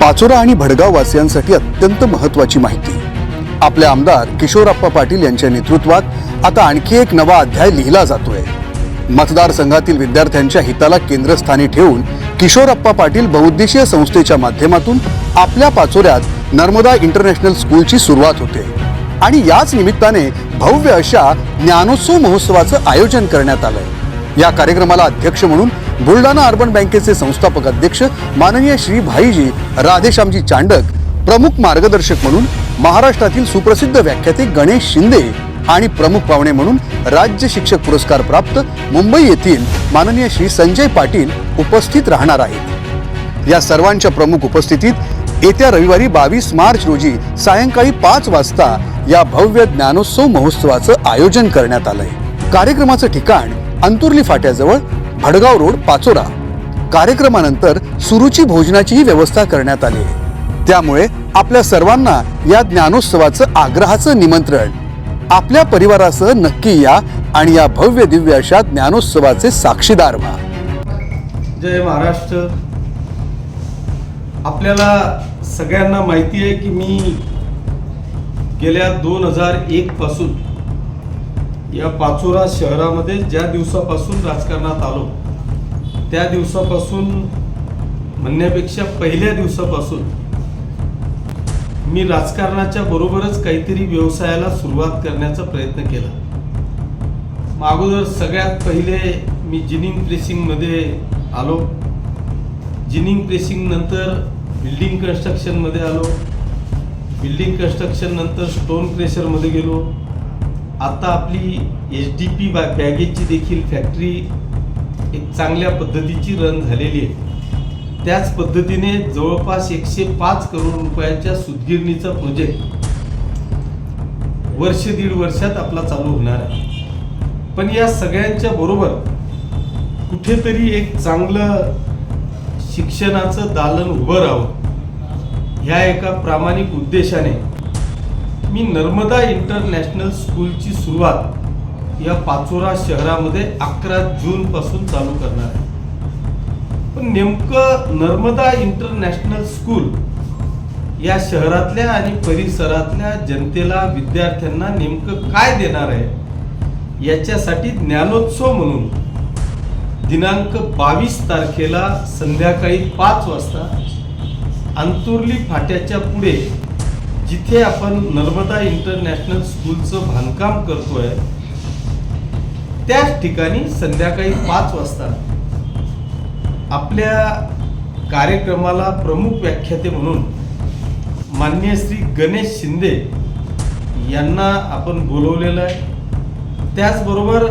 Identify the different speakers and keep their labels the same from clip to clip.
Speaker 1: पाचोरा आणि भडगाव वासियांसाठी अत्यंत महत्त्वाची माहिती। आपले आमदार किशोरप्पा पाटील यांच्या नेतृत्वात आता आणखी एक नवा अध्याय लिहिला जातोय। मतदारसंघातील विद्यार्थ्यांच्या हिताला केंद्रस्थानी ठेवून किशोरप्पा पाटील बहुउद्देशीय संस्थेच्या माध्यमातून आपल्या पाचोऱ्यात नर्मदा इंटरनॅशनल स्कूलची सुरुवात होते आणि याच निमित्ताने भव्य अशा ज्ञानोत्सव महोत्सवाचं आयोजन करण्यात आलंय। या कार्यक्रमाला अध्यक्ष म्हणून बुलढाणा अर्बन बँकेचे संस्थापक अध्यक्ष माननीय श्री भाईजी राधेश्यामजी चांडक, प्रमुख मार्गदर्शक म्हणून महाराष्ट्रातील सुप्रसिद्ध व्याख्याते गणेश शिंदे आणि प्रमुख पाहुणे म्हणून राज्य शिक्षक पुरस्कार प्राप्त मुंबई येथील माननीय श्री संजय पाटील उपस्थित राहणार आहेत। या सर्वांच्या प्रमुख उपस्थितीत येत्या रविवारी 22 मार्च रोजी सायंकाळी 5 वाजता या भव्य ज्ञानोत्सव महोत्सवाचं आयोजन करण्यात आलंय। कार्यक्रमाचं ठिकाण अंतुर्ली फाट्याजवळ भडगाव रोड पाचोरा। कार्यक्रमानंतर सुरुची भोजनाचीही व्यवस्था करण्यात आली आहे। त्यामुळे आपल्या सर्वांना या ज्ञानोत्सवाचं आग्रहाचं निमंत्रण। आपल्या परिवारासह नक्की या आणि या भव्य दिव्य अशा ज्ञानोत्सवाचे साक्षीदार व्हा।
Speaker 2: जय महाराष्ट्र। आपल्याला सगळ्यांना माहिती आहे की मी गेल्या 2001 पासून या पाचोरा शहरामध्ये ज्या दिवसापासून राजकारणात आलो त्या दिवसापासून म्हणण्यापेक्षा पहिल्या दिवसापासून मी राजकारणाच्या बरोबरच काहीतरी व्यवसायाला सुरुवात करण्याचा प्रयत्न केला। अगोदर सगळ्यात पहिले मी जिनिंग प्रेसिंगमध्ये आलो। जिनिंग प्रेसिंग नंतर बिल्डिंग कन्स्ट्रक्शनमध्ये आलो। बिल्डिंग कन्स्ट्रक्शन नंतर स्टोन क्रेशरमध्ये गेलो। आता आपली SDP बॅगेजची देखील फॅक्टरी एक चांगल्या पद्धतीची रन झालेली आहे। त्याच पद्धतीने जवळपास 105 करोड रुपयाच्या सुतगिरणीचा प्रोजेक्ट वर्ष दीड वर्षात आपला चालू होणार आहे। पण या सगळ्यांच्या बरोबर कुठेतरी एक चांगलं शिक्षणाचं दालन उभं राहावं ह्या एका प्रामाणिक उद्देशाने मी नर्मदा इंटरनॅशनल स्कूलची सुरुवात या पाचोरा शहरामध्ये 11 जून पासून चालू करणार आहे। पण नेमकं नर्मदा इंटरनॅशनल स्कूल या शहरातल्या आणि परिसरातल्या जनतेला विद्यार्थ्यांना नेमकं काय देणार आहे याच्यासाठी ज्ञानोत्सव म्हणून दिनांक 22 तारखेला संध्याकाळी 5 वाजता अंतुर्ली फाट्याच्या पुढे जिथे आपण नर्मदा इंटरनॅशनल स्कूलचं बांधकाम करतोय त्याच ठिकाणी संध्याकाळी 5 वाजता आपल्या कार्यक्रमाला प्रमुख व्याख्याते म्हणून माननीय श्री गणेश शिंदे यांना आपण बोलवलेलं आहे। त्याचबरोबर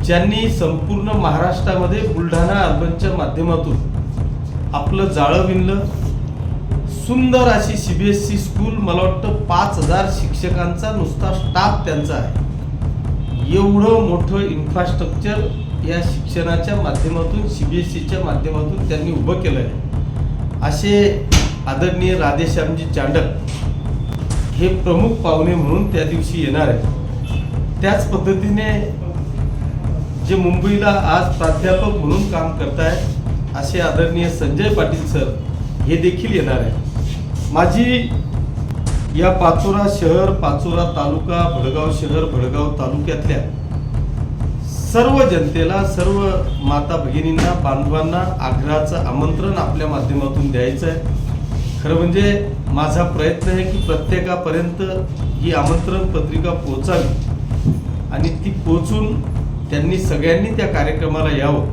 Speaker 2: ज्यांनी संपूर्ण महाराष्ट्रामध्ये बुलढाणा अर्बनच्या माध्यमातून आपलं जाळं विणलं, सुंदर अशी CBSE स्कूल, मला वाटतं 5000 शिक्षकांचा नुसता स्टाफ त्यांचा आहे। एवढं मोठं इन्फ्रास्ट्रक्चर या शिक्षणाच्या माध्यमातून CBSEच्या माध्यमातून त्यांनी उभं केलं आहे। असे आदरणीय राधेश्यामजी चांडक हे प्रमुख पाहुणे म्हणून त्या दिवशी येणार आहे। त्याच पद्धतीने जे मुंबईला आज प्राध्यापक म्हणून काम करतायत असे आदरणीय संजय पाटील सर हे देखील येणार आहे। माझी या पाचोरा शहर, पाचोरा तालुका, भडगाव शहर, भडगाव तालुक्यातल्या सर्व जनतेला, सर्व माता भगिनींना, बांधवांना आग्रहाचं आमंत्रण आपल्या माध्यमातून द्यायचं आहे। खरं म्हणजे माझा प्रयत्न आहे की प्रत्येकापर्यंत ही आमंत्रण पत्रिका पोहोचावी आणि ती पोहोचून त्यांनी सगळ्यांनी त्या कार्यक्रमाला यावं।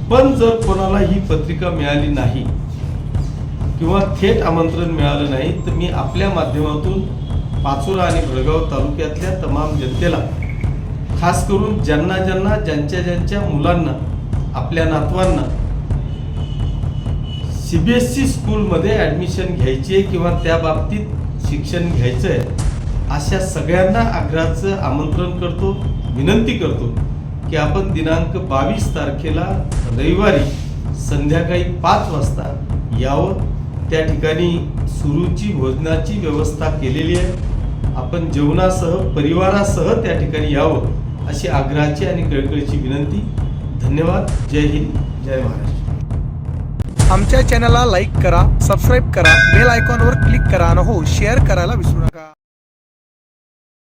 Speaker 2: पण जर कोणाला ही पत्रिका मिळाली नाही किंवा थेट आमंत्रण मिळालं नाही तर मी आपल्या माध्यमातून पाचोरा आणि भडगाव तालुक्यातल्या तमाम जनतेला, खास करून ज्यांच्या मुलांना, आपल्या नातवांना CBSE स्कूलमध्ये ॲडमिशन घ्यायची आहे किंवा त्या बाबतीत शिक्षण घ्यायचं आहे अशा सगळ्यांना आग्रहाचं आमंत्रण करतो, विनंती करतो की आपण दिनांक 22 तारखेला रविवारी संध्याकाळी 5 वाजता यावं। त्या ठिकाणी सुरुची भोजनाची व्यवस्था केलेली आहे। आपण जेवणासह, परिवारासह त्या ठिकाणी यावं अशी आग्रहाची आणि कळकळीची विनंती। धन्यवाद। जय हिंद, जय महाराष्ट्र।
Speaker 3: आमच्या चॅनलला लाईक करा, सबस्क्राईब करा, बेल आयकॉनवर क्लिक करा आणि हो शेअर करायला विसरू नका.